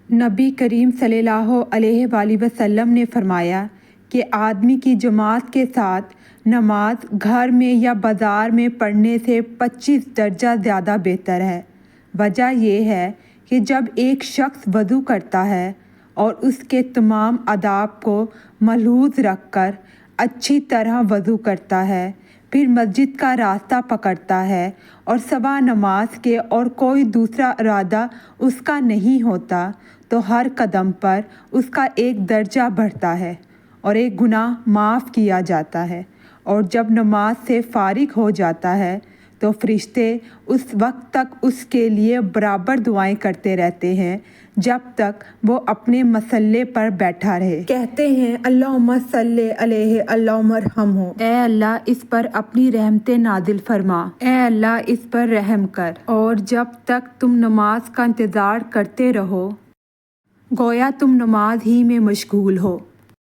نبی کریم صلی اللہ علیہ وآلہ وسلم نے فرمایا کہ آدمی کی جماعت کے ساتھ نماز گھر میں یا بازار میں پڑھنے سے 25 درجہ زیادہ بہتر ہے۔ وجہ یہ ہے کہ جب ایک شخص وضو کرتا ہے اور اس کے تمام آداب کو ملحوظ رکھ کر اچھی طرح وضو کرتا ہے، پھر مسجد کا راستہ پکڑتا ہے اور سوا نماز کے اور کوئی دوسرا ارادہ اس کا نہیں ہوتا، تو ہر قدم پر اس کا ایک درجہ بڑھتا ہے اور ایک گناہ معاف کیا جاتا ہے، اور جب نماز سے فارغ ہو جاتا ہے تو فرشتے اس وقت تک اس کے لیے برابر دعائیں کرتے رہتے ہیں جب تک وہ اپنے مصلے پر بیٹھا رہے۔ کہتے ہیں اللہم صلی علیہ اللہم ارحمہ، اے اللہ اس پر اپنی رحمتیں نازل فرما، اے اللہ اس پر رحم کر۔ اور جب تک تم نماز کا انتظار کرتے رہو گویا تم نماز ہی میں مشغول ہو۔